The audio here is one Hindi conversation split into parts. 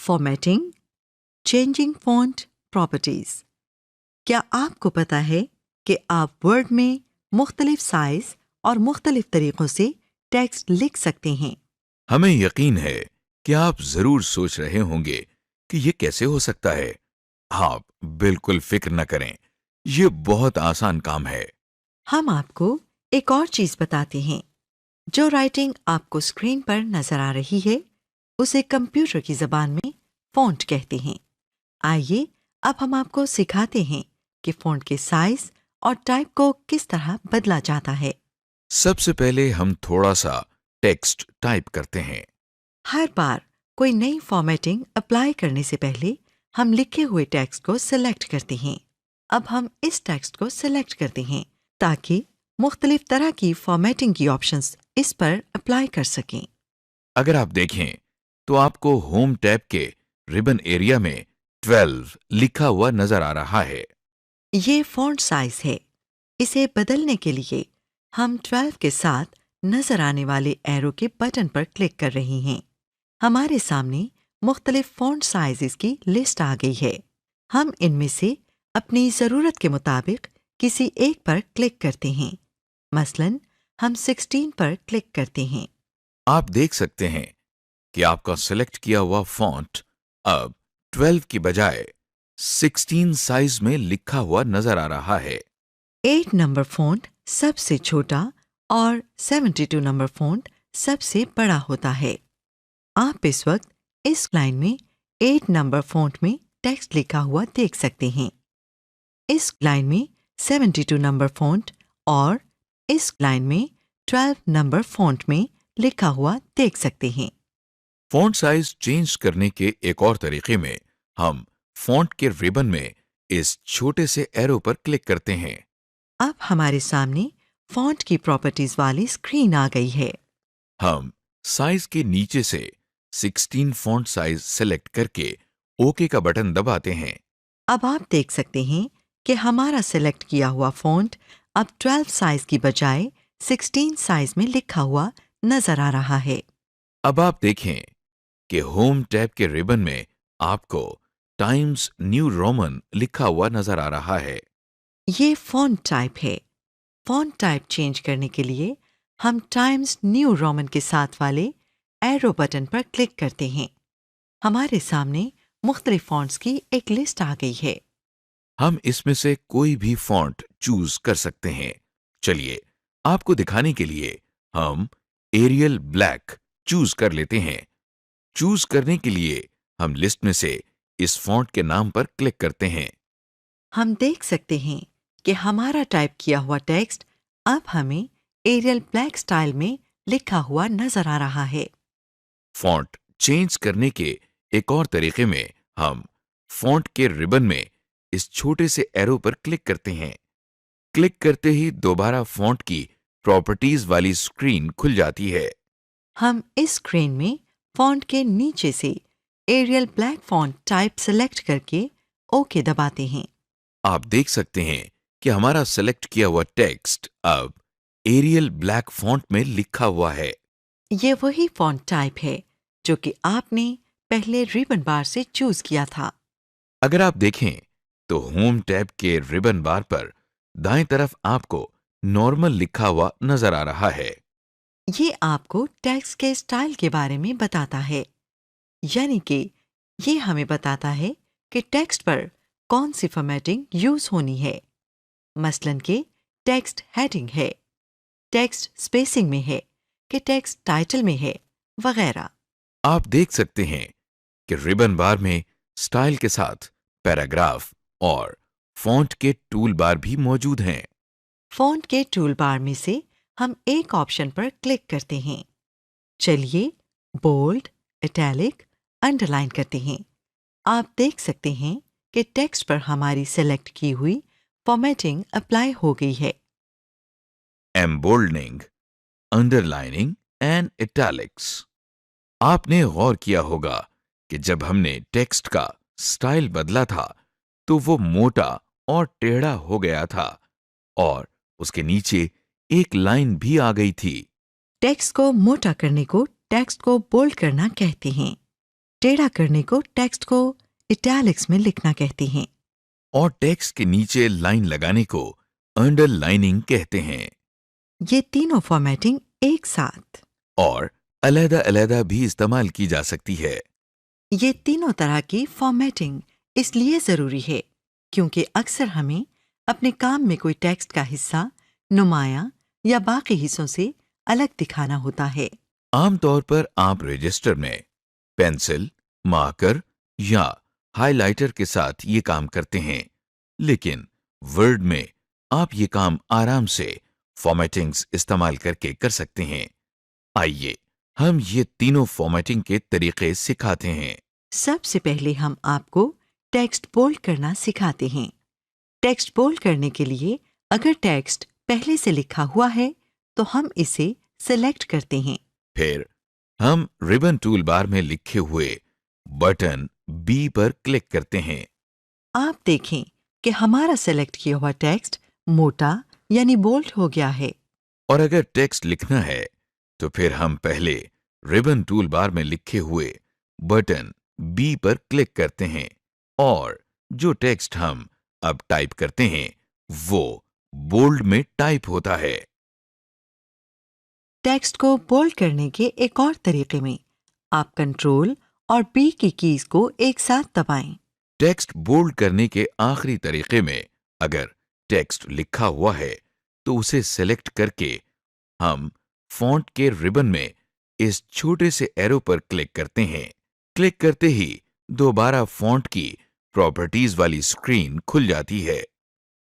Formatting, changing font properties. क्या आपको पता है कि आप वर्ड में मुख्तलिफ साइज और मुख्तलिफ तरीक़ों से टेक्स्ट लिख सकते हैं? हमें यकीन है कि आप जरूर सोच रहे होंगे कि ये कैसे हो सकता है। आप बिल्कुल फिक्र न करें, ये बहुत आसान काम है। हम आपको एक और चीज़ बताते हैं। जो राइटिंग आपको स्क्रीन पर नज़र आ रही है, उसे कंप्यूटर की ज़बान में फ़ॉन्ट कहते हैं। आइए अब हम आपको सिखाते हैं कि फ़ॉन्ट के साइज और टाइप को किस तरह बदला जाता है। सबसे पहले हम थोड़ा सा टेक्स्ट टाइप करते हैं। हर बार कोई नई फॉर्मेटिंग अप्लाई करने से पहले हम लिखे हुए टेक्स्ट को सिलेक्ट करते हैं। अब हम इस टेक्स्ट को सिलेक्ट करते हैं ताकि मुख्तलिफ तरह की फॉर्मेटिंग की ऑप्शंस इस पर अप्लाई कर सकें। अगर आप देखें तो आपको होम टैब के रिबन एरिया में 12 लिखा हुआ नजर आ रहा है। ये फॉन्ट साइज है। इसे बदलने के लिए हम 12 के साथ नजर आने वाले एरो के बटन पर क्लिक कर रहे हैं। हमारे सामने मुख्तलिफ फॉन्ट साइजेस की लिस्ट आ गई है। हम इनमें से अपनी ज़रूरत के मुताबिक किसी एक पर क्लिक करते हैं। मसलन हम 16 पर क्लिक करते हैं। आप देख सकते हैं कि आपका सिलेक्ट किया हुआ फॉन्ट अब 12 की बजाय 16 साइज में लिखा हुआ नजर आ रहा है। 8 नंबर फॉन्ट सबसे छोटा और 72 नंबर फॉन्ट सबसे बड़ा होता है। आप इस वक्त इस लाइन में 8 नंबर फॉन्ट में टेक्स्ट लिखा हुआ देख सकते हैं। इस लाइन में 72 नंबर फॉन्ट और इस लाइन में 12 नंबर फॉन्ट में लिखा हुआ देख सकते हैं। फॉन्ट साइज चेंज करने के एक और तरीके में हम फॉन्ट के रिबन में इस छोटे से एरो पर क्लिक करते हैं। अब हमारे सामने फॉन्ट की प्रॉपर्टीज वाली स्क्रीन आ गई है। हम साइज के नीचे से 16 फॉन्ट साइज सेलेक्ट करके ओके का बटन दबाते हैं। अब आप देख सकते हैं कि हमारा सेलेक्ट किया हुआ फॉन्ट अब 12 साइज की बजाय 16 साइज में लिखा हुआ नजर आ रहा है। अब आप देखें कि होम टैब के रिबन में आपको टाइम्स न्यू रोमन लिखा हुआ नजर आ रहा है। ये फॉन्ट टाइप है। फॉन्ट टाइप चेंज करने के लिए हम टाइम्स न्यू रोमन के साथ वाले एरो बटन पर क्लिक करते हैं। हमारे सामने मुख्तलिफ फॉन्ट्स की एक लिस्ट आ गई है। हम इसमें से कोई भी फॉन्ट चूज कर सकते हैं। चलिए आपको दिखाने के लिए हम एरियल ब्लैक चूज कर लेते हैं। चूज करने के लिए हम लिस्ट में से इस फॉन्ट के नाम पर क्लिक करते हैं। हम देख सकते हैं कि हमारा टाइप किया हुआ टेक्स्ट अब हमें एरियल ब्लैक स्टाइल में लिखा हुआ नजर आ रहा है। फॉन्ट चेंज करने के एक और तरीके में हम फॉन्ट के रिबन में इस छोटे से एरो पर क्लिक करते हैं। क्लिक करते ही दोबारा फॉन्ट की प्रॉपर्टीज वाली स्क्रीन खुल जाती है। हम इस स्क्रीन में फॉन्ट के नीचे से Arial black font type select करके ओके दबाते हैं। आप देख सकते हैं कि हमारा सेलेक्ट किया हुआ टेक्स्ट अब एरियल ब्लैक फॉन्ट में लिखा हुआ है। ये वही फॉन्ट टाइप है जो कि आपने पहले रिबन बार से चूज किया था। अगर आप देखें तो होम टैब के रिबन बार पर दाएं तरफ आपको नॉर्मल लिखा हुआ नजर आ रहा है। ये आपको टेक्स्ट के स्टाइल के बारे में बताता है, यानी कि ये हमें बताता है कि टेक्स्ट पर कौन सी फॉर्मेटिंग यूज होनी है। मसलन के टेक्स्ट हेडिंग है, टेक्स्ट स्पेसिंग में है, कि टेक्स्ट टाइटल में है, वगैरह। आप देख सकते हैं कि रिबन बार में स्टाइल के साथ पैराग्राफ और फॉन्ट के टूल बार भी मौजूद हैं। फॉन्ट के टूल बार में से हम एक ऑप्शन पर क्लिक करते हैं। चलिए बोल्ड, इटैलिक, अंडरलाइन करते हैं। आप देख सकते हैं कि टेक्स्ट पर हमारी सेलेक्ट की हुई फॉर्मेटिंग अप्लाई हो गई है। एम्बोल्डनिंग, अंडरलाइनिंग एंड इटैलिक्स। आपने गौर किया होगा कि जब हमने टेक्स्ट का स्टाइल बदला था तो वो मोटा और टेढ़ा हो गया था और उसके नीचे एक लाइन भी आ गई थी। टेक्स्ट को मोटा करने को टेक्स्ट को बोल्ड करना कहते हैं। टेढ़ा करने को टेक्स्ट को इटैलिक्स में लिखना कहते हैं। और टेक्स्ट के नीचे लाइन लगाने को अंडरलाइनिंग कहते हैं। ये तीनों फॉर्मेटिंग एक साथ। और अलग-अलग भी इस्तेमाल की जा सकती है। ये तीनों तरह की फॉर्मेटिंग इसलिए ज़रूरी है क्योंकि अक्सर हमें अपने काम में कोई टेक्स्ट का हिस्सा नुमाया या बाकी हिस्सों से अलग दिखाना होता है। आमतौर पर आप रजिस्टर में पेंसिल, मार्कर या हाइलाइटर के साथ ये काम करते हैं, लेकिन वर्ड में आप ये काम आराम से फॉर्मेटिंग्स इस्तेमाल करके कर सकते हैं। आइए हम ये तीनों फॉर्मेटिंग के तरीके सिखाते हैं। सबसे पहले हम आपको टेक्स्ट बोल्ड करना सिखाते हैं। टेक्स्ट बोल्ड करने के लिए अगर टेक्स्ट पहले से लिखा हुआ है तो हम इसे सिलेक्ट करते हैं। फिर हम रिबन टूल बार में लिखे हुए बटन बी पर क्लिक करते हैं। आप देखें कि हमारा सेलेक्ट किया हुआ टेक्स्ट मोटा यानी बोल्ड हो गया है। और अगर टेक्स्ट लिखना है तो फिर हम पहले रिबन टूल बार में लिखे हुए बटन बी पर क्लिक करते हैं और जो टेक्स्ट हम अब टाइप करते हैं वो बोल्ड में टाइप होता है। टेक्स्ट को बोल्ड करने के एक और तरीके में आप कंट्रोल और बी की कीज को एक साथ दबाएं। टेक्स्ट बोल्ड करने के आखिरी तरीके में अगर टेक्स्ट लिखा हुआ है तो उसे सेलेक्ट करके हम फॉन्ट के रिबन में इस छोटे से एरो पर क्लिक करते हैं। क्लिक करते ही दोबारा फॉन्ट की प्रॉपर्टीज वाली स्क्रीन खुल जाती है।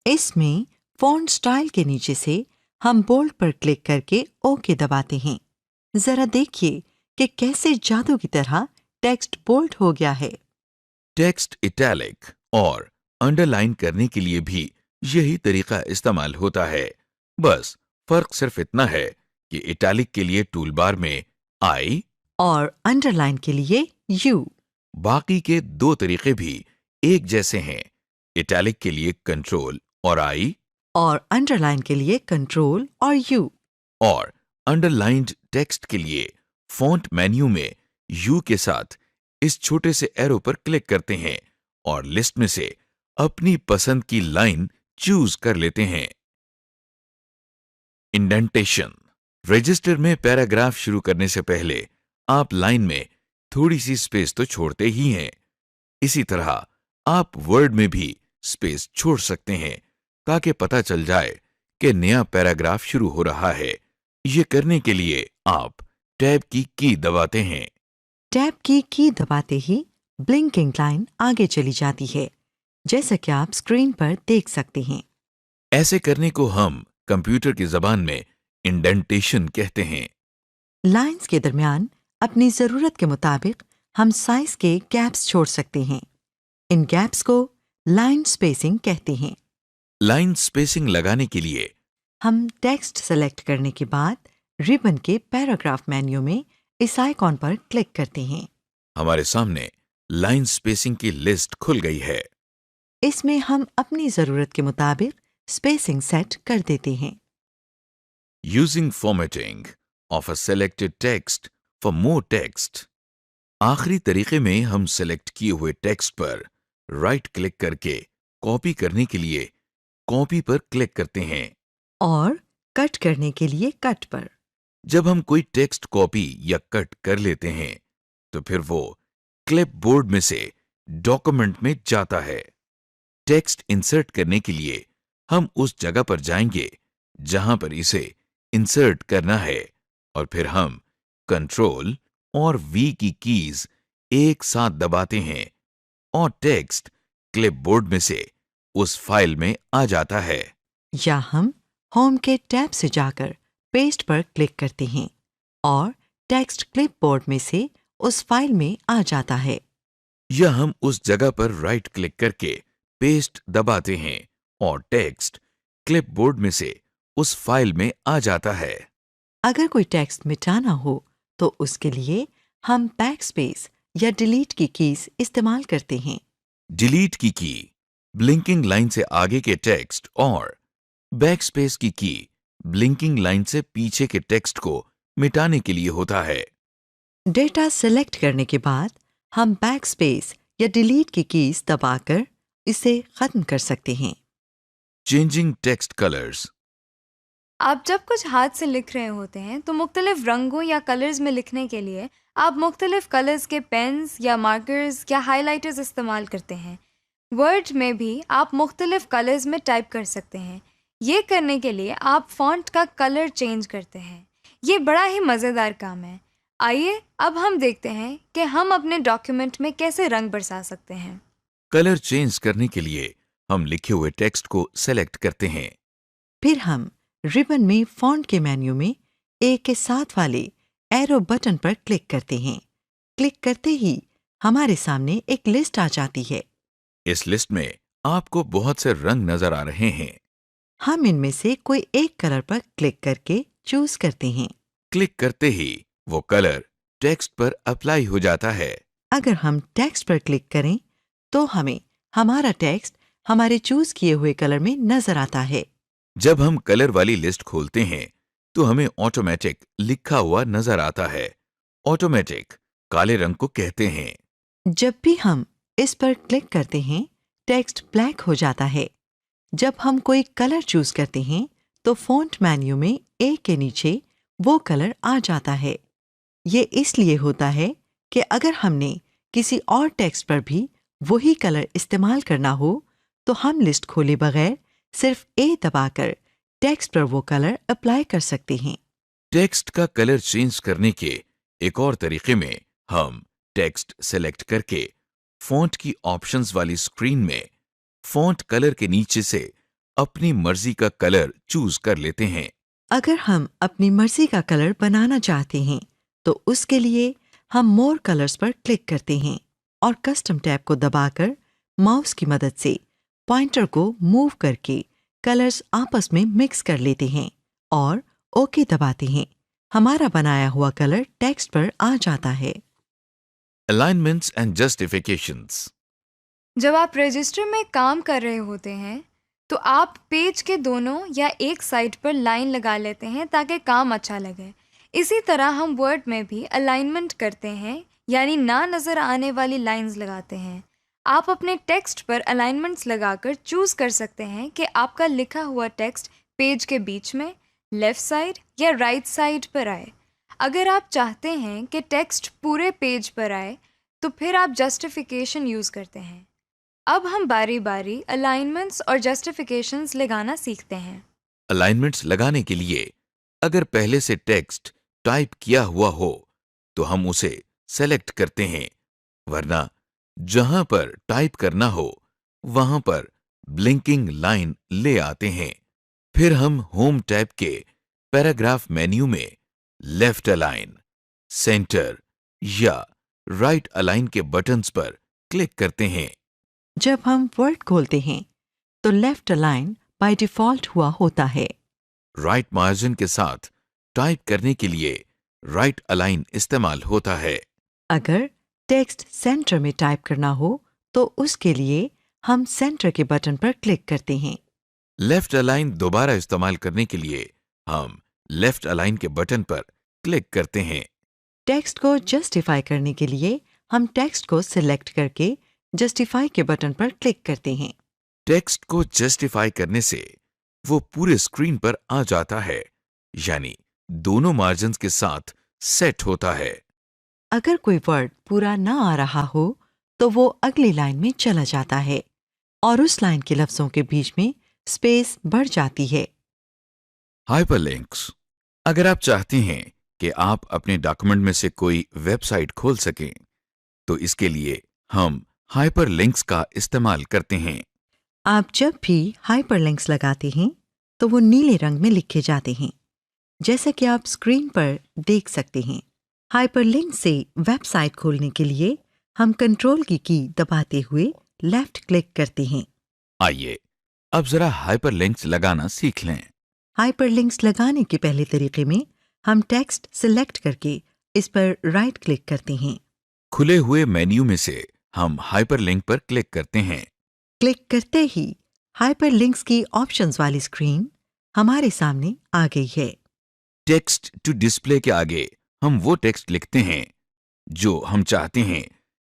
इसमें फॉन्ट स्टाइल के नीचे से हम बोल्ड पर क्लिक करके ओके दबाते हैं। जरा देखिए कि कैसे जादू की तरह टेक्स्ट बोल्ड हो गया है। टेक्स्ट इटैलिक और अंडरलाइन करने के लिए भी यही तरीका इस्तेमाल होता है। बस फर्क सिर्फ इतना है कि इटैलिक के लिए टूलबार में आई और अंडरलाइन के लिए यू। बाकी के दो तरीके भी एक जैसे हैं। इटैलिक के लिए कंट्रोल और आई और अंडरलाइन के लिए कंट्रोल और यू। और अंडरलाइंड टेक्स्ट के लिए फॉन्ट मेन्यू में यू के साथ इस छोटे से एरो पर क्लिक करते हैं और लिस्ट में से अपनी पसंद की लाइन चूज कर लेते हैं। इंडेंटेशन। रजिस्टर में पैराग्राफ शुरू करने से पहले आप लाइन में थोड़ी सी स्पेस तो छोड़ते ही हैं। इसी तरह आप वर्ड में भी स्पेस छोड़ सकते हैं ताकि पता चल जाए कि नया पैराग्राफ शुरू हो रहा है। ये करने के लिए आप टैब की दबाते हैं। टैब की दबाते ही ब्लिंकिंग लाइन आगे चली जाती है, जैसा कि आप स्क्रीन पर देख सकते हैं। ऐसे करने को हम कंप्यूटर की जबान में इंडेंटेशन कहते हैं। लाइंस के दरमियान अपनी जरूरत के मुताबिक हम साइज के गैप्स छोड़ सकते हैं। इन गैप्स को लाइन स्पेसिंग कहते हैं। लाइन स्पेसिंग लगाने के लिए हम टेक्स्ट सेलेक्ट करने के बाद रिबन के पैराग्राफ मेन्यू में इस आइकॉन पर क्लिक करते हैं। हमारे सामने लाइन स्पेसिंग की लिस्ट खुल गई है। इसमें हम अपनी जरूरत के मुताबिक स्पेसिंग सेट कर देते हैं। Using formatting of a selected text for more text. आखिरी तरीके में हम सेलेक्ट किए हुए टेक्स्ट पर राइट क्लिक करके कॉपी करने के लिए कॉपी पर क्लिक करते हैं और कट करने के लिए कट पर। जब हम कोई टेक्स्ट कॉपी या कट कर लेते हैं तो फिर वो क्लिपबोर्ड में से डॉक्यूमेंट में जाता है। टेक्स्ट इंसर्ट करने के लिए हम उस जगह पर जाएंगे जहां पर इसे इंसर्ट करना है और फिर हम कंट्रोल और वी की कीज एक साथ दबाते हैं और टेक्स्ट क्लिपबोर्ड में से उस फाइल में आ जाता है। या हम होम के टैब से जाकर पेस्ट पर क्लिक करते हैं और टेक्स्ट क्लिपबोर्ड में से उस फाइल में आ जाता है। या हम उस जगह पर राइट क्लिक करके पेस्ट दबाते हैं और टेक्स्ट क्लिपबोर्ड में से उस फाइल में आ जाता है। अगर कोई टेक्स्ट मिटाना हो तो उसके लिए हम बैकस्पेस या डिलीट की कीज इस्तेमाल करते हैं। डिलीट की ब्लिंकिंग लाइन से आगे के टेक्स्ट और बैकस्पेस की ब्लिंकिंग लाइन से पीछे के टेक्स्ट को मिटाने के लिए होता है। डेटा सेलेक्ट करने के बाद हम बैक स्पेस या डिलीट की कीज दबाकर इसे खत्म कर सकते हैं। Changing text colors. आप जब कुछ हाथ से लिख रहे होते हैं तो मुख्तलिफ रंगों या कलर्स में लिखने के लिए आप मुख्तलिफ कलर्स के पेन्स या मार्कर्स या हाइलाइटर्स इस्तेमाल करते हैं। वर्ड में भी आप मुख्तलिफ कलर्स में टाइप कर सकते हैं। ये करने के लिए आप फॉन्ट का कलर चेंज करते हैं। ये बड़ा ही मज़ेदार काम है। आइए अब हम देखते हैं कि हम अपने डॉक्यूमेंट में कैसे रंग बरसा सकते हैं। कलर चेंज करने के लिए हम लिखे हुए टेक्स्ट को सेलेक्ट करते हैं। फिर हम रिबन में फॉन्ट के मेन्यू में ए के साथ वाले एरो बटन पर क्लिक करते हैं। क्लिक करते ही हमारे सामने एक लिस्ट आ जाती है। इस लिस्ट में आपको बहुत से रंग नजर आ रहे हैं। हम इनमें से कोई एक कलर पर क्लिक करके चूज करते हैं। क्लिक करते ही वो कलर टेक्स्ट पर अप्लाई हो जाता है। अगर हम टेक्स्ट पर क्लिक करें तो हमें हमारा टेक्स्ट हमारे चूज किए हुए कलर में नजर आता है। जब हम कलर वाली लिस्ट खोलते हैं तो हमें ऑटोमेटिक लिखा हुआ नजर आता है। ऑटोमेटिक काले रंग को कहते हैं। जब भी हम इस पर क्लिक करते हैं टेक्स्ट ब्लैक हो जाता है। जब हम कोई कलर चूज करते हैं तो फॉन्ट मेन्यू में ए के नीचे वो कलर आ जाता है। ये इसलिए होता है कि अगर हमने किसी और टेक्स्ट पर भी वही कलर इस्तेमाल करना हो तो हम लिस्ट खोले बगैर सिर्फ ए दबाकर टेक्स्ट पर वो कलर अप्लाई कर सकते हैं। टेक्स्ट का कलर चेंज करने के एक और तरीके में हम टेक्स्ट सेलेक्ट करके फॉन्ट की ऑप्शंस वाली स्क्रीन में फॉन्ट कलर के नीचे से अपनी मर्जी का कलर चूज कर लेते हैं। अगर हम अपनी मर्जी का कलर बनाना चाहते हैं तो उसके लिए हम मोर कलर्स पर क्लिक करते हैं और कस्टम टैब को दबाकर माउस की मदद से पॉइंटर को मूव करके कलर्स आपस में मिक्स कर लेते हैं और ओके दबाते हैं। हमारा बनाया हुआ कलर टेक्स्ट पर आ जाता है। Alignments and justifications. जब आप रजिस्टर में काम कर रहे होते हैं तो आप पेज के दोनों या एक साइड पर लाइन लगा लेते हैं ताकि काम अच्छा लगे। इसी तरह हम वर्ड में भी अलाइनमेंट करते हैं, यानी ना नज़र आने वाली लाइंस लगाते हैं। आप अपने टेक्स्ट पर अलाइनमेंट्स लगाकर चूज़ कर सकते हैं कि आपका लिखा हुआ टेक्स्ट पेज के बीच में, लेफ़्ट साइड या राइट साइड पर आए। अगर आप चाहते हैं कि टेक्स्ट पूरे पेज पर आए तो फिर आप जस्टिफिकेशन यूज़ करते हैं। अब हम बारी बारी अलाइनमेंट्स और जस्टिफिकेशंस लगाना सीखते हैं। अलाइनमेंट्स लगाने के लिए अगर पहले से टेक्स्ट टाइप किया हुआ हो तो हम उसे सेलेक्ट करते हैं, वरना जहां पर टाइप करना हो वहां पर ब्लिंकिंग लाइन ले आते हैं। फिर हम होम टैब के पैराग्राफ मेन्यू में लेफ्ट अलाइन, सेंटर या राइट अलाइन के बटन्स पर क्लिक करते हैं। जब हम वर्ड खोलते हैं तो लेफ्ट अलाइन बाय डिफॉल्ट हुआ होता है। राइट मार्जिन के साथ टाइप करने के लिए राइट अलाइन इस्तेमाल होता है। अगर टेक्स्ट सेंटर में टाइप करना हो तो उसके लिए हम सेंटर के बटन पर क्लिक करते हैं। लेफ्ट अलाइन दोबारा इस्तेमाल करने के लिए हम लेफ्ट अलाइन के बटन पर क्लिक करते हैं। टेक्स्ट को जस्टिफाई करने के लिए हम टेक्स्ट को सिलेक्ट करके जस्टिफाई के बटन पर क्लिक करते हैं। टेक्स्ट को जस्टिफाई करने से वो पूरे स्क्रीन पर आ जाता है, यानी दोनों मार्जिन्स के साथ सेट होता है। अगर कोई वर्ड पूरा ना आ रहा हो तो वो अगली लाइन में चला जाता है और उस लाइन के लफ्जों के बीच में स्पेस बढ़ जाती है। हाइपरलिंक्स। अगर आप चाहते हैं कि आप अपने डॉक्यूमेंट में से कोई वेबसाइट खोल सकें तो इसके लिए हम हाइपरलिंक्स का इस्तेमाल करते हैं। आप जब भी हाइपरलिंक्स लगाते हैं तो वो नीले रंग में लिखे जाते हैं, जैसा कि आप स्क्रीन पर देख सकते हैं। हाइपरलिंक से वेबसाइट खोलने के लिए हम कंट्रोल की दबाते हुए लेफ्ट क्लिक करते हैं। आइए अब जरा हाइपरलिंक्स लगाना सीख लें। हाइपरलिंक्स लगाने के पहले तरीके में हम टेक्स्ट सिलेक्ट करके इस पर राइट क्लिक करते हैं। खुले हुए मेन्यू में से हम हाइपरलिंक पर क्लिक करते हैं। क्लिक करते ही हाइपरलिंक्स की ऑप्शंस वाली स्क्रीन हमारे सामने आ गई है। टेक्स्ट टू डिस्प्ले के आगे हम वो टेक्स्ट लिखते हैं जो हम चाहते हैं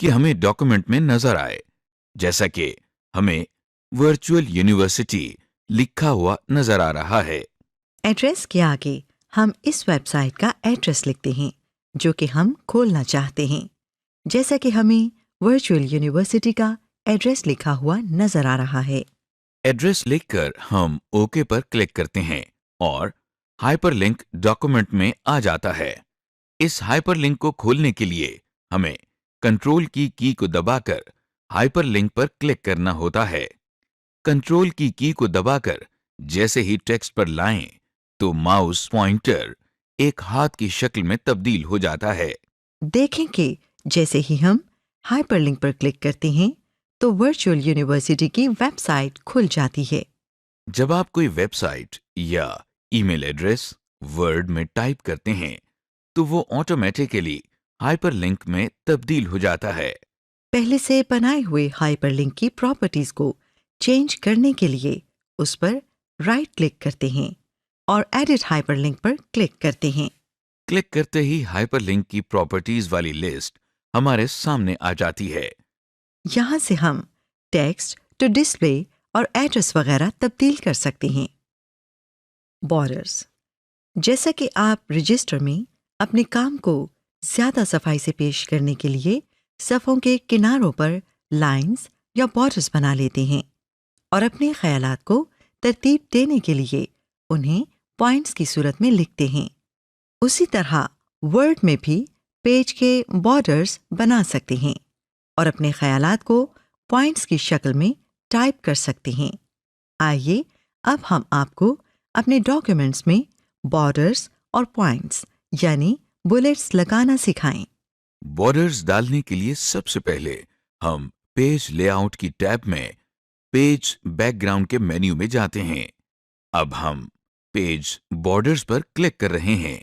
कि हमें डॉक्यूमेंट में नजर आए, जैसा कि हमें वर्चुअल यूनिवर्सिटी लिखा हुआ नजर आ रहा है। एड्रेस के आगे हम इस वेबसाइट का एड्रेस लिखते हैं जो कि हम खोलना चाहते हैं, जैसा कि हमें वर्चुअल यूनिवर्सिटी का एड्रेस लिखा हुआ नजर आ रहा है। एड्रेस लिखकर हम ओके पर क्लिक करते हैं और हाइपरलिंक डॉक्यूमेंट में आ जाता है। इस हाइपरलिंक को खोलने के लिए हमें कंट्रोल की को दबाकर हाइपरलिंक पर क्लिक करना होता है। कंट्रोल की को दबाकर जैसे ही टेक्स्ट पर लाएं तो माउस पॉइंटर एक हाथ की शक्ल में तब्दील हो जाता है। देखें कि जैसे ही हम हाइपरलिंक पर क्लिक करते हैं तो वर्चुअल यूनिवर्सिटी की वेबसाइट खुल जाती है। जब आप कोई वेबसाइट या ईमेल एड्रेस वर्ड में टाइप करते हैं तो वो ऑटोमेटिकली हाइपरलिंक में तब्दील हो जाता है। पहले से बनाए हुए हाइपरलिंक की प्रॉपर्टीज को चेंज करने के लिए उस पर राइट क्लिक करते हैं और एडिट हाइपरलिंक पर क्लिक करते हैं। क्लिक करते ही हाइपरलिंक की प्रॉपर्टीज वाली लिस्ट हमारे सामने आ जाती है। यहाँ से हम टेक्स्ट टू डिस्प्ले और एड्रेस वगैरह तब्दील कर सकते हैं। बॉर्डर्स, जैसा कि आप रजिस्टर में अपने काम को ज्यादा सफाई से पेश करने के लिए सफ़ों के किनारों पर लाइंस या बॉर्डर्स बना लेते हैं और अपने ख्यालात को तरतीब देने के लिए उन्हें पॉइंट्स की सूरत में लिखते हैं, उसी तरह वर्ड में भी पेज के बॉर्डर्स बना सकते हैं और अपने ख्यालात को पॉइंट्स की शक्ल में टाइप कर सकते हैं। आइए अब हम आपको अपने डॉक्यूमेंट्स में बॉर्डर्स और पॉइंट्स यानी बुलेट्स लगाना सिखाएं। बॉर्डर्स डालने के लिए सबसे पहले हम पेज लेआउट की टैब में पेज बैकग्राउंड के मेन्यू में जाते हैं। अब हम पेज बॉर्डर्स पर क्लिक कर रहे हैं।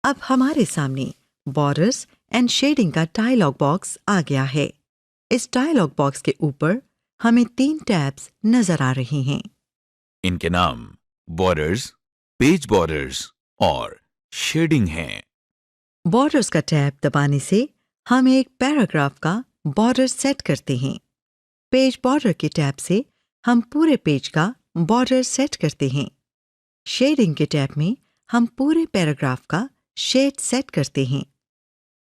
अब हमारे सामने बॉर्डर्स एंड शेडिंग का डायलॉग बॉक्स आ गया है। इस डायलॉग बॉक्स के ऊपर हमें 3 टैब्स नजर आ रहे हैं। इनके नाम बॉर्डर्स, पेज बॉर्डर्स और शेडिंग हैं। बॉर्डर्स का टैब दबाने से हम एक पैराग्राफ का बॉर्डर सेट करते हैं। पेज बॉर्डर के टैब से हम पूरे पेज का बॉर्डर सेट करते हैं। शेडिंग के टैब में हम पूरे पैराग्राफ का शेड सेट करते हैं।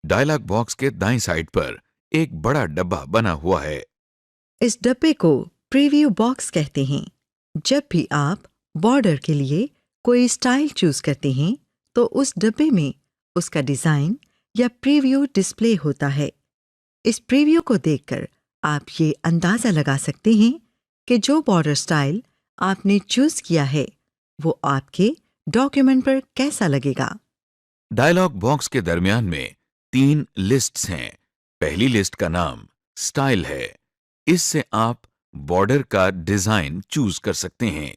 डायलॉग बॉक्स के दाईं साइड पर एक बड़ा डब्बा बना हुआ है। इस डब्बे को प्रीव्यू बॉक्स कहते हैं। जब भी आप बॉर्डर के लिए कोई स्टाइल चूज करते हैं तो उस डब्बे में उसका डिजाइन या प्रीव्यू डिस्प्ले होता है। इस प्रीव्यू को देखकर आप ये अंदाजा लगा सकते हैं कि जो बॉर्डर स्टाइल आपने चूज किया है वो आपके डॉक्यूमेंट पर कैसा लगेगा। डायलॉग बॉक्स के दरमियान में 3 लिस्ट्स हैं। पहली लिस्ट का नाम स्टाइल है। इससे आप बॉर्डर का डिजाइन चूज कर सकते हैं।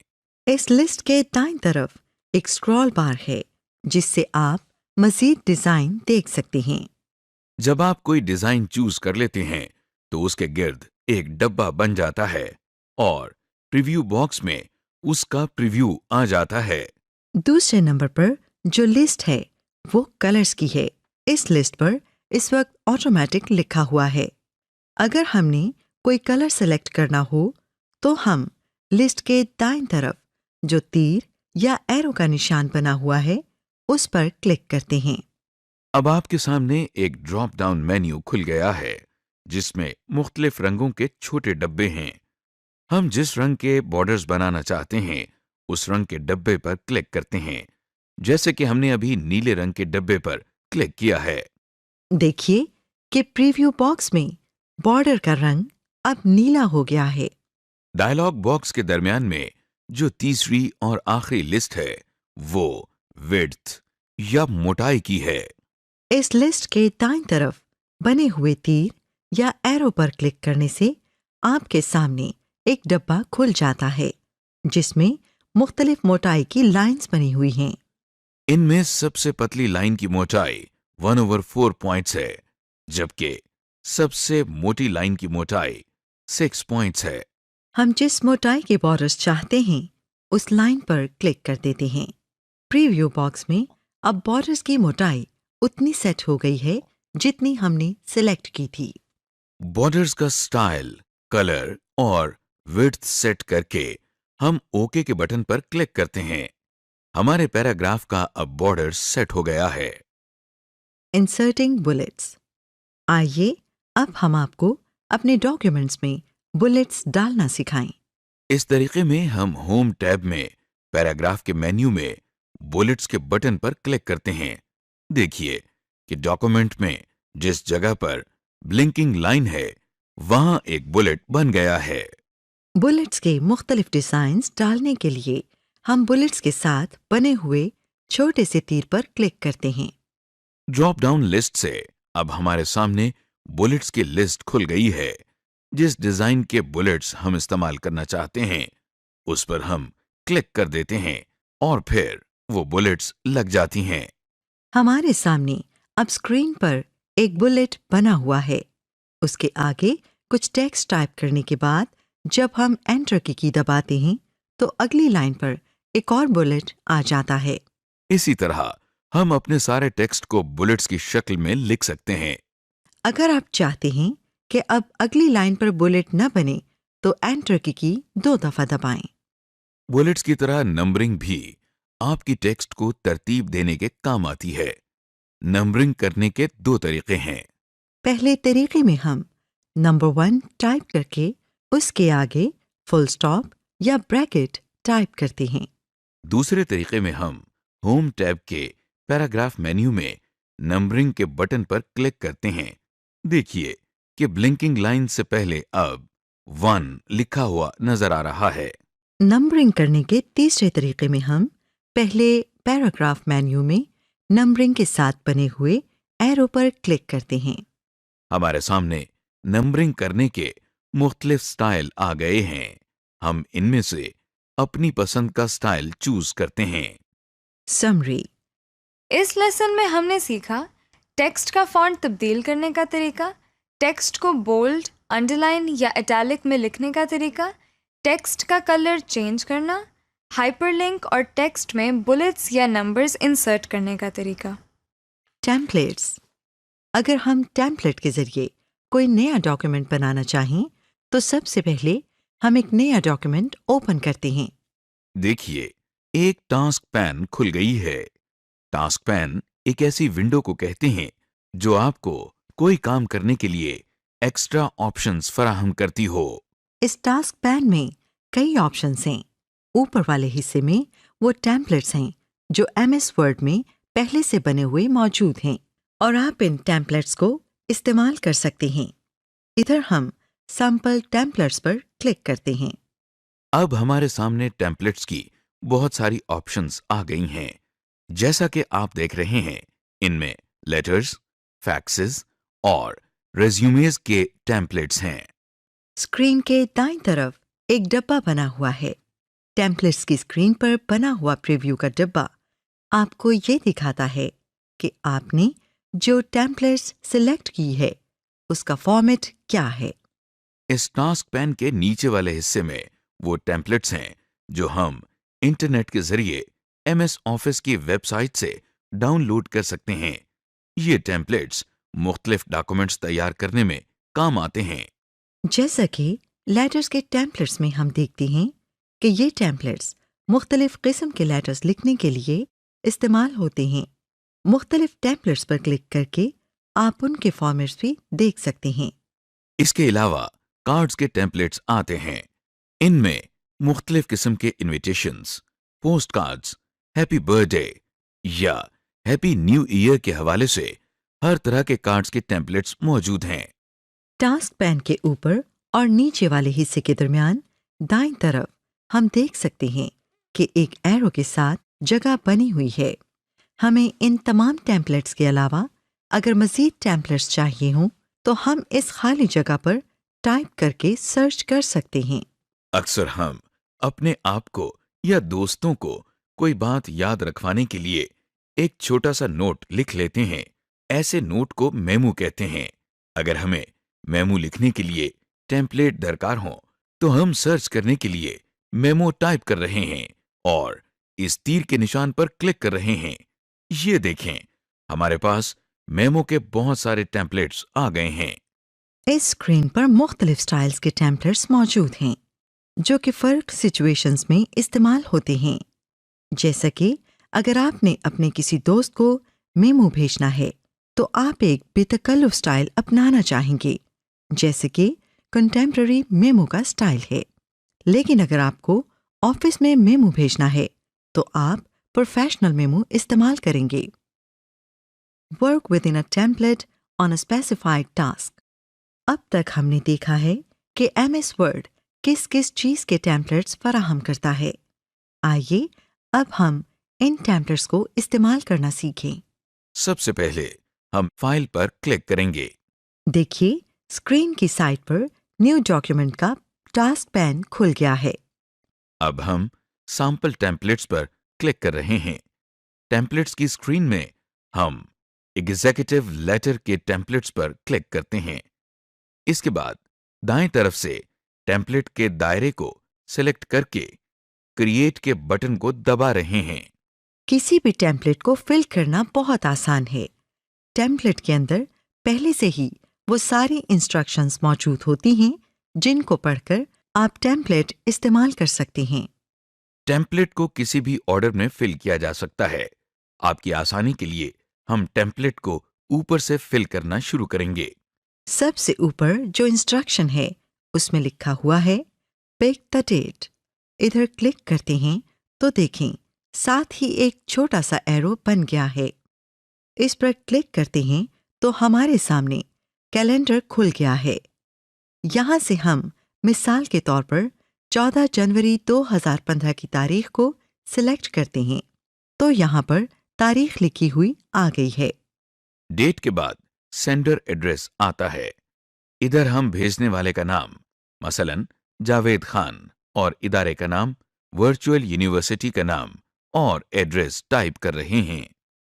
इस लिस्ट के दाईं तरफ एक स्क्रॉल बार है जिससे आप मजीद डिजाइन देख सकते हैं। जब आप कोई डिजाइन चूज कर लेते हैं तो उसके गिर्द एक डब्बा बन जाता है और प्रीव्यू बॉक्स में उसका प्रीव्यू आ जाता है। दूसरे नंबर पर जो लिस्ट है वो कलर्स की है। इस लिस्ट पर इस वक्त ऑटोमेटिक लिखा हुआ है। अगर हमने कोई कलर सेलेक्ट करना हो तो हम लिस्ट के दाईं तरफ जो तीर या एरो का निशान बना हुआ है उस पर क्लिक करते हैं। अब आपके सामने एक ड्रॉप डाउन मेन्यू खुल गया है जिसमें मुख्तलिफ रंगों के छोटे डब्बे हैं। हम जिस रंग के बॉर्डर्स बनाना चाहते हैं उस रंग के डब्बे पर क्लिक करते हैं, जैसे कि हमने अभी नीले रंग के डब्बे पर क्लिक किया है। देखिए कि प्रीव्यू बॉक्स में बॉर्डर का रंग अब नीला हो गया है। डायलॉग बॉक्स के दरमियान में जो तीसरी और आखिरी लिस्ट है वो विड्थ या मोटाई की है। इस लिस्ट के दाईं तरफ बने हुए तीर या एरो पर क्लिक करने से आपके सामने एक डब्बा खुल जाता है जिसमें मुख्तलिफ मोटाई की लाइंस बनी हुई हैं। इनमें सबसे पतली लाइन की मोटाई 1/4 पॉइंट्स है, जबकि सबसे मोटी लाइन की मोटाई 6 पॉइंट्स है। हम जिस मोटाई के बॉर्डर्स चाहते हैं उस लाइन पर क्लिक कर देते हैं। प्रीव्यू बॉक्स में अब बॉर्डर्स की मोटाई उतनी सेट हो गई है जितनी हमने सिलेक्ट की थी। बॉर्डर्स का स्टाइल, कलर और विड्थ सेट करके हम ओके के बटन पर क्लिक करते हैं। हमारे पैराग्राफ का अब बॉर्डर सेट हो गया है। Inserting bullets. आइए अब हम आपको अपने डॉक्यूमेंट्स में बुलेट्स डालना सिखाएं। इस तरीके में हम होम टैब में पैराग्राफ के मेन्यू में बुलेट्स के बटन पर क्लिक करते हैं। देखिए कि डॉक्यूमेंट में जिस जगह पर ब्लिंकिंग लाइन है वहां एक बुलेट बन गया है। बुलेट्स के मुख्तलिफ डिजाइन्स डालने के लिए हम बुलेट्स के साथ बने हुए छोटे से तीर पर क्लिक करते हैं। ड्रॉप डाउन लिस्ट से अब हमारे सामने बुलेट्स की लिस्ट खुल गई है। जिस डिजाइन के बुलेट्स हम इस्तेमाल करना चाहते हैं उस पर हम क्लिक कर देते हैं और फिर वो बुलेट्स लग जाती हैं। हमारे सामने अब स्क्रीन पर एक बुलेट बना हुआ है। उसके आगे कुछ टेक्स्ट टाइप करने के बाद जब हम एंटर की दबाते हैं तो अगली लाइन पर एक और बुलेट आ जाता है। इसी तरह हम अपने सारे टेक्स्ट को बुलेट्स की शक्ल में लिख सकते हैं। अगर आप चाहते हैं कि अब अगली लाइन पर बुलेट न बने तो एंटर की 2 दफा दबाएं। बुलेट्स की तरह नंबरिंग भी आपकी टेक्स्ट को तरतीब देने के काम आती है। नंबरिंग करने के 2 तरीके हैं। पहले तरीके में हम नंबर 1 टाइप करके उसके आगे फुल स्टॉप या ब्रैकेट टाइप करते हैं। दूसरे तरीके में हम होम टैब के पैराग्राफ मेन्यू में नंबरिंग के बटन पर क्लिक करते हैं। देखिए कि ब्लिंकिंग लाइन से पहले अब 1 लिखा हुआ नजर आ रहा है। नंबरिंग करने के तीसरे तरीके में हम पहले पैराग्राफ मेन्यू में नंबरिंग के साथ बने हुए एरो पर क्लिक करते हैं। हमारे सामने नंबरिंग करने के मुख्तलिफ स्टाइल आ गए हैं। हम इनमें से अपनी पसंद का स्टाइल चूज करते हैं। समरी। इस लेसन में हमने सीखा टेक्स्ट का फॉन्ट तब्दील करने का तरीका, टेक्स्ट को बोल्ड, अंडरलाइन या इटैलिक में लिखने का तरीका, टेक्स्ट का कलर चेंज करना, हाइपरलिंक और टेक्स्ट में बुलेट्स या नंबर्स इंसर्ट करने का तरीका। टेम्पलेट्स। अगर हम टेम्पलेट के जरिए कोई नया डॉक्यूमेंट बनाना चाहें तो सबसे पहले हम एक नया डॉक्यूमेंट ओपन करते हैं। देखिए एक टास्क पैन खुल गई है। टास्क पैन एक ऐसी विंडो को कहते हैं जो आपको कोई काम करने के लिए एक्स्ट्रा ऑप्शंस फराहम करती हो। इस टास्क पैन में कई ऑप्शंस हैं। ऊपर वाले हिस्से में वो टेम्पलेट्स हैं जो MS वर्ड में पहले से बने हुए मौजूद हैं और आप इन टेम्पलेट्स को इस्तेमाल कर सकते हैं। इधर हम सैंपल टेम्पलेट्स पर क्लिक करते हैं। अब हमारे सामने टेम्पलेट्स की बहुत सारी ऑप्शंस आ गई हैं। जैसा कि आप देख रहे हैं इनमें लेटर्स, फैक्सेस और रेज्यूमेज के टेम्पलेट्स हैं। स्क्रीन के दाईं तरफ एक डब्बा बना हुआ है। टेम्पलेट्स की स्क्रीन पर बना हुआ प्रीव्यू का डब्बा आपको ये दिखाता है कि आपने जो टेम्पलेट्स सिलेक्ट की है उसका फॉर्मेट क्या है। इस टास्क पैन के नीचे वाले हिस्से में वो टेम्पलेट्स हैं जो हम इंटरनेट के जरिए MS ऑफिस की वेबसाइट से डाउनलोड कर सकते हैं। ये टेम्पलेट्स मुख्तलिफ डॉक्यूमेंट्स तैयार करने में काम आते हैं। जैसा कि लेटर्स के टेम्पलेट्स में हम देखते हैं कि ये टेम्पलेट्स मुख्तलिफ किस्म के लेटर्स लिखने के लिए इस्तेमाल होते हैं। मुख्तलिफ टेम्पलेट्स पर क्लिक करके आप उनके फॉर्मेट्स भी देख सकते हैं। इसके अलावा कार्ड्स के टेम्पलेट्स आते हैं। इनमें मुख्तलिफ किस्म के invitations, post cards, happy birthday या हैप्पी न्यू ईयर के हवाले से हर तरह के कार्ड्स के टेम्पलेट्स मौजूद हैं। टास्क पैन के ऊपर और नीचे वाले हिस्से के दरमियान दाईं तरफ हम देख सकते हैं कि एक एरो के साथ जगह बनी हुई है। हमें इन तमाम टेम्पलेट्स के अलावा अगर मज़ीद टेम्पलेट्स चाहिए हों तो हम इस खाली जगह पर टाइप करके सर्च कर सकते हैं। अक्सर हम अपने आप को या दोस्तों को कोई बात याद रखवाने के लिए एक छोटा सा नोट लिख लेते हैं। ऐसे नोट को मेमो कहते हैं। अगर हमें मेमो लिखने के लिए टेम्पलेट दरकार हो तो हम सर्च करने के लिए मेमो टाइप कर रहे हैं और इस तीर के निशान पर क्लिक कर रहे हैं। ये देखें, हमारे पास मेमो के बहुत सारे टेम्पलेट्स आ गए हैं। इस स्क्रीन पर मुख्तलिफ स्टाइल्स के टेम्पलेट्स मौजूद हैं जो कि फ़र्क सिचुएशंस में इस्तेमाल होते हैं। जैसा कि अगर आपने अपने किसी दोस्त को मेमो भेजना है तो आप एक बेतकल्लुफ स्टाइल अपनाना चाहेंगे, जैसे कि कंटेम्प्रेरी मेमो का स्टाइल है। लेकिन अगर आपको ऑफिस में मेमो भेजना है तो आप प्रोफेशनल मेमो इस्तेमाल करेंगे। Work with in a template on a specified task. अब तक हमने देखा है कि MS वर्ड किस किस चीज़ के टेम्पलेट्स फराहम करता है। आइए अब हम इन टेम्पलेट्स को इस्तेमाल करना सीखें। सबसे पहले हम फाइल पर क्लिक करेंगे। देखिए, स्क्रीन की साइड पर न्यू डॉक्यूमेंट का टास्क पैन खुल गया है। अब हम सैंपल टेम्पलेट्स पर क्लिक कर रहे हैं। टेम्पलेट्स की स्क्रीन में हम एग्जीक्यूटिव लेटर के टेम्पलेट्स पर क्लिक करते हैं। इसके बाद दाएं तरफ से टेम्पलेट के दायरे को सिलेक्ट करके क्रिएट के बटन को दबा रहे हैं। किसी भी टेम्पलेट को फिल करना बहुत आसान है। टेम्पलेट के अंदर पहले से ही वो सारी इंस्ट्रक्शंस मौजूद होती हैं जिनको पढ़कर आप टेम्पलेट इस्तेमाल कर सकते हैं। टेम्पलेट को किसी भी ऑर्डर में फिल किया जा सकता है। आपकी आसानी के लिए हम टेम्पलेट को ऊपर से फिल करना शुरू करेंगे। सबसे ऊपर जो इंस्ट्रक्शन है उसमें लिखा हुआ है पिक द डेट। इधर क्लिक करते हैं तो देखें साथ ही एक छोटा सा एरो बन गया है। इस पर क्लिक करते हैं तो हमारे सामने कैलेंडर खुल गया है। यहाँ से हम मिसाल के तौर पर 14 जनवरी 2015 की तारीख को सिलेक्ट करते हैं तो यहाँ पर तारीख लिखी हुई आ गई है। डेट के बाद सेंडर एड्रेस आता है। इधर हम भेजने वाले का नाम मसलन जावेद खान और इदारे का नाम वर्चुअल यूनिवर्सिटी का नाम और एड्रेस टाइप कर रहे हैं।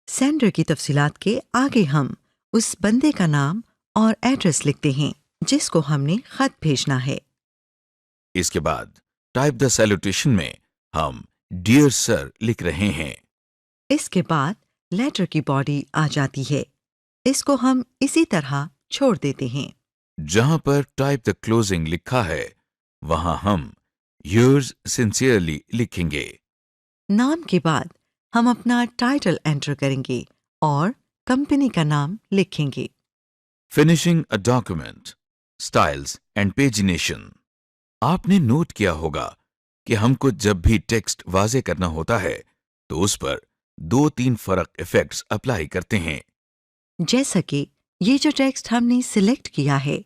सेंडर की तफसीलात के आगे हम उस बंदे का नाम और एड्रेस लिखते हैं जिसको हमने खत भेजना है। इसके बाद टाइप द सैल्यूटेशन में हम डियर सर लिख रहे हैं। इसके बाद लेटर की बॉडी आ जाती है। इसको हम इसी तरह छोड़ देते हैं। जहां पर टाइप द क्लोजिंग लिखा है वहां हम योर्स सिंसियरली लिखेंगे। नाम के बाद हम अपना टाइटल एंटर करेंगे और कंपनी का नाम लिखेंगे। Finishing a document, styles and pagination. आपने नोट किया होगा कि हमको जब भी टेक्स्ट वाजे करना होता है तो उस पर 2-3 फर्क इफेक्ट्स अप्लाई करते हैं। जैसा कि ये जो टेक्स्ट हमने सिलेक्ट किया है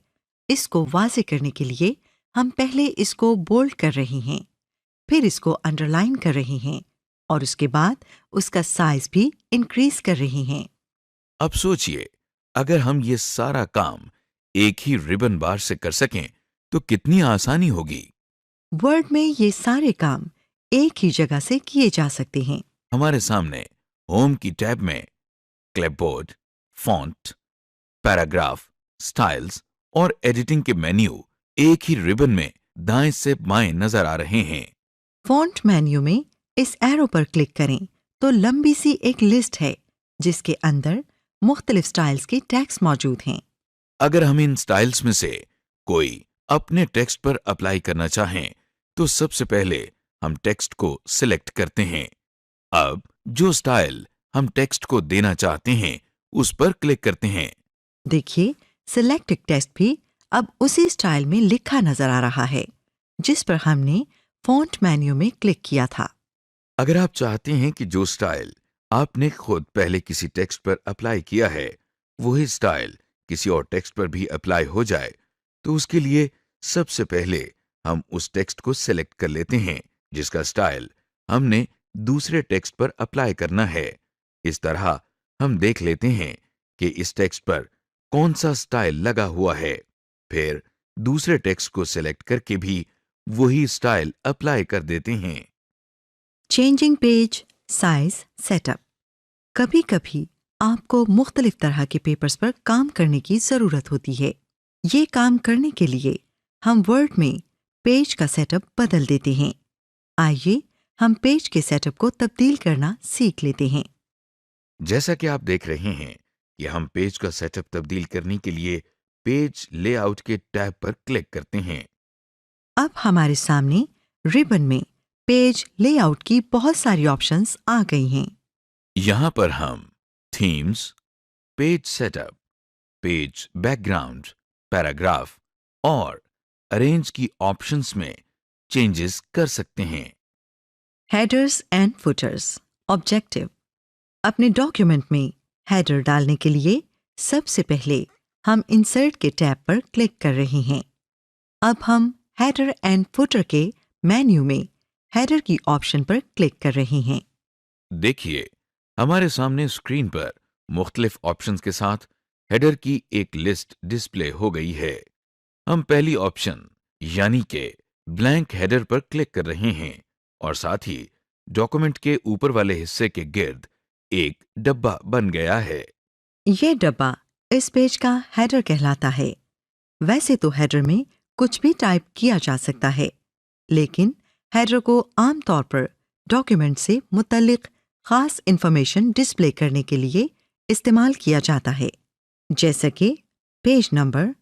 इसको वाज़े करने के लिए हम पहले इसको बोल्ड कर रहे हैं, फिर इसको अंडरलाइन कर रहे हैं और उसके बाद उसका साइज भी इंक्रीज कर रहे हैं। अब सोचिए, अगर हम ये सारा काम एक ही रिबन बार से कर सकें तो कितनी आसानी होगी। वर्ड में ये सारे काम एक ही जगह से किए जा सकते हैं। हमारे सामने होम की टैब में क्लिपबोर्ड, फॉन्ट, पैराग्राफ, स्टाइल्स और एडिटिंग के मेन्यू एक ही रिबन में दाएं से बाएं नजर आ रहे हैं। फॉन्ट मेन्यू में इस एरो पर क्लिक करें तो लंबी सी एक लिस्ट है जिसके अंदर मुख्तलिफ स्टाइल्स के टैग्स मौजूद हैं। अगर हम इन स्टाइल्स में से कोई अपने टेक्स्ट पर अप्लाई करना चाहें तो सबसे पहले हम टेक्स्ट को सिलेक्ट करते हैं। अब जो स्टाइल हम टेक्स्ट को देना चाहते हैं उस पर क्लिक करते हैं। देखिए, सिलेक्टेड टेक्स्ट भी अब उसी स्टाइल में लिखा नजर आ रहा है जिस पर हमने फॉन्ट मेन्यू में क्लिक किया था। अगर आप चाहते हैं कि जो स्टाइल आपने खुद पहले किसी टेक्स्ट पर अप्लाई किया है वही स्टाइल किसी और टेक्स्ट पर भी अप्लाई हो जाए तो उसके लिए सबसे पहले हम उस टेक्स्ट को सिलेक्ट कर लेते हैं जिसका स्टाइल हमने दूसरे टेक्स्ट पर अप्लाई करना है। इस तरह हम देख लेते हैं कि इस टेक्स्ट पर कौन सा स्टाइल लगा हुआ है, फिर दूसरे टेक्स्ट को सिलेक्ट करके भी वही स्टाइल अप्लाई कर देते हैं। Changing page size setup. कभी कभी आपको मुख्तलिफ तरह के पेपर्स पर काम करने की ज़रूरत होती है। ये काम करने के लिए हम वर्ड में पेज का सेटअप बदल देते हैं। आइए हम पेज के सेटअप को तब्दील करना सीख लेते हैं। जैसा कि आप देख रहे हैं कि हम पेज का सेटअप तब्दील करने के लिए पेज लेआउट के टैब पर क्लिक करते हैं। अब हमारे सामने रिबन में पेज लेआउट की बहुत सारी ऑप्शंस आ गई हैं। यहाँ पर हम themes, page setup, page background, paragraph और अरेंज की ऑप्शंस में चेंजेस कर सकते हैं। Headers and putters objective. अपने डॉक्यूमेंट में हेडर डालने के लिए सबसे पहले हम इंसर्ट के टैब पर क्लिक कर रहे हैं। अब हम हेडर एंड फुटर के मेन्यू में हेडर की ऑप्शन पर क्लिक कर रहे हैं। देखिए, हमारे सामने स्क्रीन पर मुख्तलिफ ऑप्शंस के साथ हेडर की एक लिस्ट डिस्प्ले हो गई है। हम पहली ऑप्शन यानी कि ब्लैंक हेडर पर क्लिक कर रहे हैं और साथ ही डॉक्यूमेंट के ऊपर वाले हिस्से के गिर्द एक डब्बा बन गया है। ये डब्बा इस पेज का हेडर कहलाता है। वैसे तो हेडर में कुछ भी टाइप किया जा सकता है, लेकिन हेडर को आमतौर पर डॉक्यूमेंट से मुतल्लिक खास इंफॉर्मेशन डिस्प्ले करने के लिए इस्तेमाल किया जाता है, जैसे कि page number,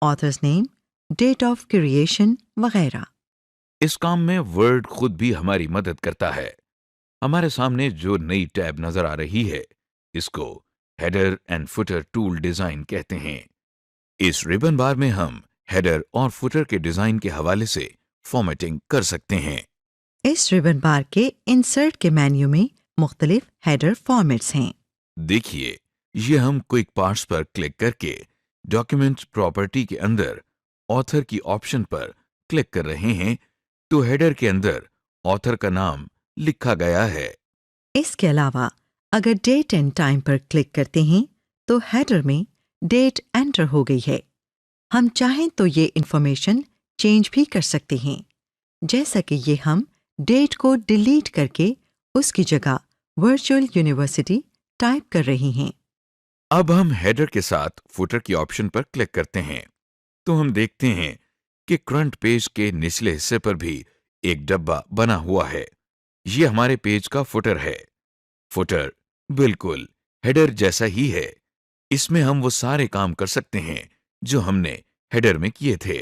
author's name, date of creation वगैरह। इस काम में वर्ड खुद भी हमारी मदद करता है। हमारे सामने जो नई टैब नजर आ रही है, इसको header and footer tool design कहते हैं। इस रिबन बार में हम हेडर और फुटर के डिजाइन के हवाले से फॉर्मेटिंग कर सकते हैं। इस रिबन बार के इंसर्ट के मेन्यू में मुख्तलिफ हेडर फॉर्मेट्स हैं। देखिए, ये हम क्विक पार्ट्स पर क्लिक करके डॉक्यूमेंट प्रॉपर्टी के अंदर ऑथर की ऑप्शन पर क्लिक कर रहे हैं तो हेडर के अंदर ऑथर का नाम लिखा गया है। इसके अलावा अगर डेट एंड टाइम पर क्लिक करते हैं तो हेडर में डेट एंटर हो गई है। हम चाहें तो ये इंफॉर्मेशन चेंज भी कर सकते हैं, जैसा कि ये हम डेट को डिलीट करके उसकी जगह वर्चुअल यूनिवर्सिटी टाइप कर रही हैं। अब हम हेडर के साथ फुटर की ऑप्शन पर क्लिक करते हैं तो हम देखते हैं कि फ्रंट पेज के निचले हिस्से पर भी एक डब्बा बना हुआ है। ये हमारे पेज का फुटर है। फुटर बिल्कुल हेडर जैसा ही है। इसमें हम वो सारे काम कर सकते हैं जो हमने हेडर में किए थे।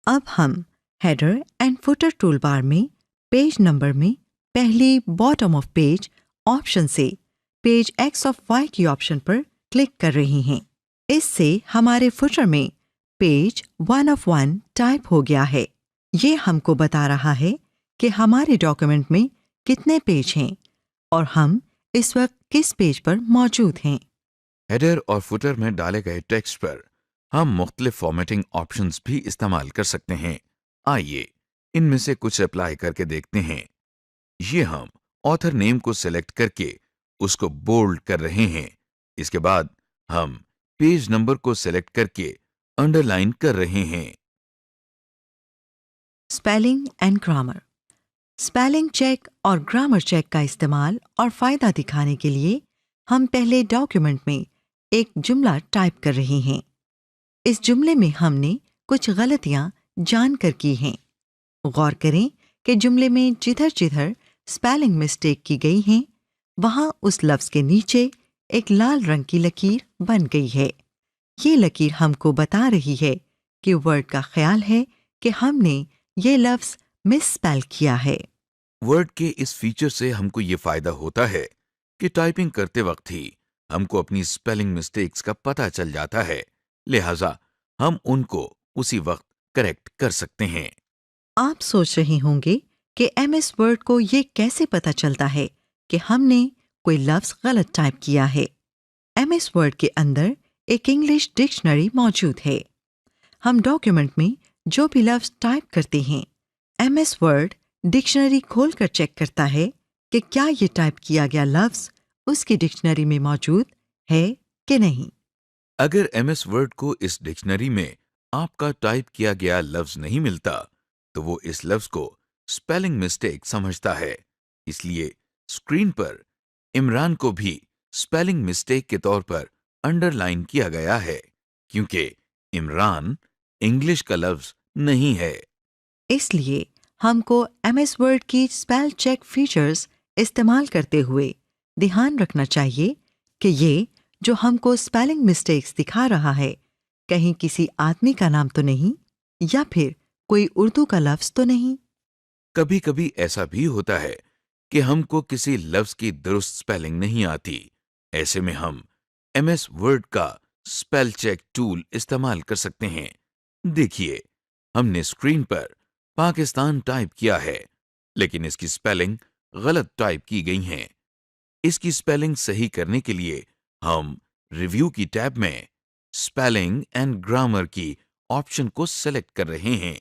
अब हम हेडर एंड फुटर टूलबार में पेज नंबर में पहली बॉटम ऑफ पेज ऑप्शन से पेज एक्स ऑफ वाई की ऑप्शन पर क्लिक कर रही हैं। इससे हमारे फुटर में पेज 1 ऑफ 1 टाइप हो गया है। ये हमको बता रहा है कि हमारे डॉक्यूमेंट में कितने पेज हैं और हम इस वक्त किस पेज पर मौजूद हैं। हेडर और फुटर में डाले गए टेक्स्ट पर हम मुख्तलिफ फॉर्मेटिंग ऑप्शंस भी इस्तेमाल कर सकते हैं। आइए इनमें से कुछ अप्लाई करके देखते हैं। ये हम ऑथर नेम को सिलेक्ट करके उसको बोल्ड कर रहे हैं। इसके बाद हम पेज नंबर को सिलेक्ट करके अंडरलाइन कर रहे हैं। Spelling and grammar. Spelling check और ग्रामर चेक का इस्तेमाल और फायदा दिखाने के लिए हम पहले डॉक्यूमेंट में एक जुमला टाइप कर रहे हैं। इस जुमले में हमने कुछ गलतियां जानकर की हैं। गौर करें कि जुमले में जिधर जिधर स्पेलिंग मिस्टेक की गई हैं, वहां उस लफ्ज के नीचे एक लाल रंग की लकीर बन गई है। ये लकीर हमको बता रही है कि वर्ड का ख्याल है कि हमने ये लफ्ज मिसस्पेल किया है। वर्ड के इस फीचर से हमको ये फायदा होता है कि टाइपिंग करते वक्त ही हमको अपनी स्पेलिंग मिस्टेक्स का पता चल जाता है, लिहाजा हम उनको उसी वक्त करेक्ट कर सकते हैं। आप सोच रहे होंगे कि MS वर्ड को ये कैसे पता चलता है कि हमने कोई लफ्ज गलत टाइप किया है। MS वर्ड के अंदर एक इंग्लिश डिक्शनरी मौजूद है। हम डॉक्यूमेंट में जो भी लफ्ज टाइप करते हैं, MS वर्ड डिक्शनरी खोलकर चेक करता है कि क्या ये टाइप किया गया लफ्ज उसकी डिक्शनरी में मौजूद है कि नहीं। अगर MS वर्ड को इस डिक्शनरी में आपका टाइप किया गया लफ्ज नहीं मिलता तो वो इस लफ्ज को स्पेलिंग मिस्टेक समझता है। इसलिए स्क्रीन पर इमरान को भी स्पेलिंग मिस्टेक के तौर पर अंडरलाइन किया गया है, क्योंकि इमरान इंग्लिश का लफ्ज नहीं है। इसलिए हमको MS वर्ड की स्पेल चेक फीचर्स इस्तेमाल करते हुए ध्यान रखना चाहिए कि ये जो हमको स्पेलिंग मिस्टेक्स दिखा रहा है, कहीं किसी आदमी का नाम तो नहीं, या फिर कोई उर्दू का लफ्ज तो नहीं। कभी कभी ऐसा भी होता है कि हमको किसी लफ्ज की दुरुस्त स्पेलिंग नहीं आती। ऐसे में हम एमएस वर्ड का स्पेल चेक टूल इस्तेमाल कर सकते हैं। देखिए, हमने स्क्रीन पर पाकिस्तान टाइप किया है, लेकिन इसकी स्पेलिंग गलत टाइप की गई है। इसकी स्पेलिंग सही करने के लिए हम रिव्यू की टैब में स्पेलिंग एंड ग्रामर की ऑप्शन को सेलेक्ट कर रहे हैं।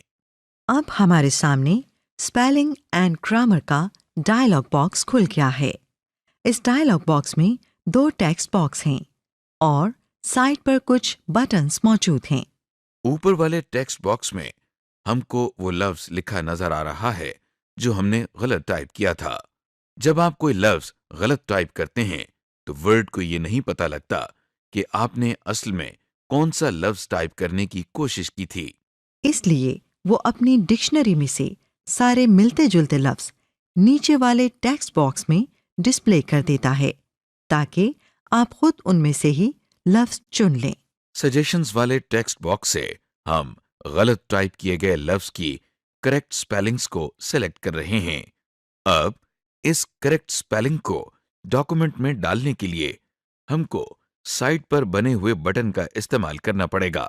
अब हमारे सामने स्पेलिंग एंड ग्रामर का डायलॉग बॉक्स खुल गया है। इस डायलॉग बॉक्स में 2 टेक्स्ट बॉक्स हैं और साइड पर कुछ बटन्स मौजूद हैं। ऊपर वाले टेक्स्ट बॉक्स में हमको वो लफ्ज लिखा नजर आ रहा है जो हमने गलत टाइप किया था। जब आप कोई लफ्ज गलत टाइप करते हैं तो वर्ड को ये नहीं पता लगता कि आपने असल में कौन सा लफ्ज टाइप करने की कोशिश की थी। इसलिए वो अपनी डिक्शनरी में से सारे मिलते जुलते लफ्ज नीचे वाले टेक्स्ट बॉक्स में डिस्प्ले कर देता है, ताकि आप खुद उनमें से ही लफ्ज चुन लें। सजेशंस वाले टेक्स्ट बॉक्स से हम गलत टाइप किए गए लफ्ज की करेक्ट स्पेलिंग्स को सेलेक्ट कर रहे हैं। अब इस करेक्ट स्पेलिंग को डॉक्यूमेंट में डालने के लिए हमको साइड पर बने हुए बटन का इस्तेमाल करना पड़ेगा।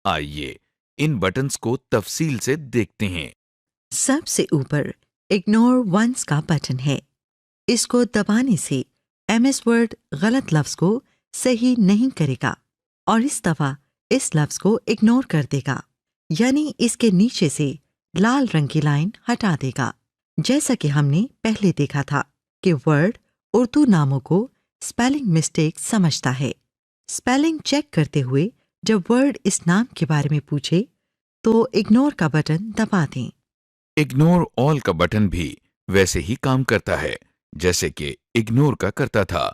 आइए इन बटन्स को तफसील से देखते हैं। सबसे ऊपर इग्नोर वंस का बटन है। इसको दबाने से एमएस वर्ड गलत लफ्ज को सही नहीं करेगा और इस दफा इस लफ्ज को इग्नोर कर देगा, यानी इसके नीचे से लाल रंग की लाइन हटा देगा। जैसा कि हमने पहले देखा था कि वर्ड उर्दू नामों को स्पेलिंग मिस्टेक समझता है। स्पेलिंग चेक करते हुए जब वर्ड इस नाम के बारे में पूछे तो इग्नोर का बटन दबा दें। इग्नोर ऑल का बटन भी वैसे ही काम करता है जैसे कि इग्नोर का करता था।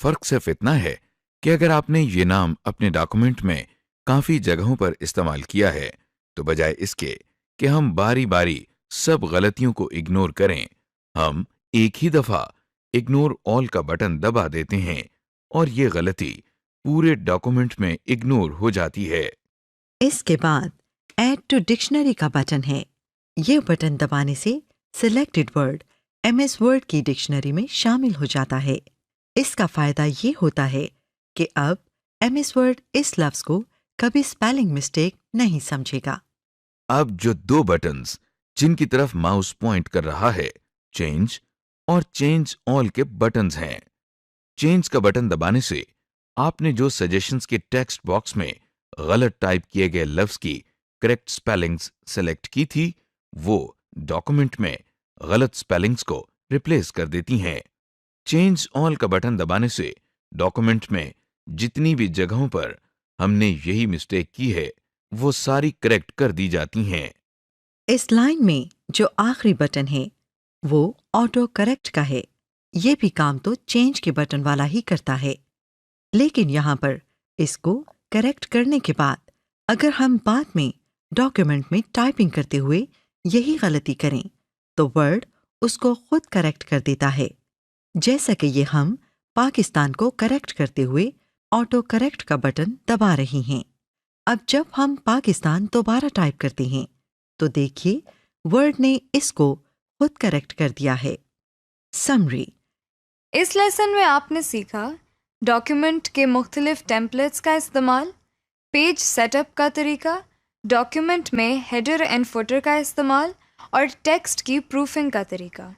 फर्क सिर्फ इतना है कि अगर आपने ये नाम अपने डॉक्यूमेंट में काफी जगहों पर इस्तेमाल किया है तो बजाय इसके कि हम बारी बारी सब गलतियों को इग्नोर करें, हम एक ही दफा इग्नोर ऑल का बटन दबा देते हैं और ये गलती पूरे डॉक्यूमेंट में इग्नोर हो जाती है। इसके बाद ऐड टू डिक्शनरी का बटन है। ये बटन दबाने से सिलेक्टेड वर्ड एमएस वर्ड की डिक्शनरी में शामिल हो जाता है। इसका फायदा ये होता है कि अब एमएस वर्ड इस लफ्ज को कभी स्पेलिंग मिस्टेक नहीं समझेगा। अब जो 2 बटन्स जिनकी तरफ माउस पॉइंट कर रहा है, चेंज और चेंज ऑल के बटन्स हैं। चेंज का बटन दबाने से आपने जो सजेशंस के टेक्स्ट बॉक्स में गलत टाइप किए गए लफ्ज की करेक्ट स्पेलिंग्स सेलेक्ट की थी, वो डॉक्यूमेंट में गलत स्पेलिंग्स को रिप्लेस कर देती हैं। चेंज ऑल का बटन दबाने से डॉक्यूमेंट में जितनी भी जगहों पर हमने यही मिस्टेक की है वो सारी करेक्ट कर दी जाती हैं। इस लाइन में जो आखिरी बटन है वो ऑटो करेक्ट का है। ये भी काम तो चेंज के बटन वाला ही करता है, लेकिन यहाँ पर इसको करेक्ट करने के बाद अगर हम बाद में डॉक्यूमेंट में टाइपिंग करते हुए यही गलती करें तो वर्ड उसको खुद करेक्ट कर देता है, जैसा कि ये हम पाकिस्तान को करेक्ट करते हुए ऑटो करेक्ट का बटन दबा रही हैं। अब जब हम पाकिस्तान दोबारा टाइप करते हैं तो देखिए वर्ड ने इसको खुद करेक्ट कर दिया है। समरी। इस लेसन में आपने सीखा डॉक्यूमेंट के मुख्तलिफ टेम्पलेट्स का इस्तेमाल, पेज सेटअप का तरीका, डॉक्यूमेंट में हेडर एंड फुटर का इस्तेमाल और टेक्स्ट की प्रूफिंग का तरीका।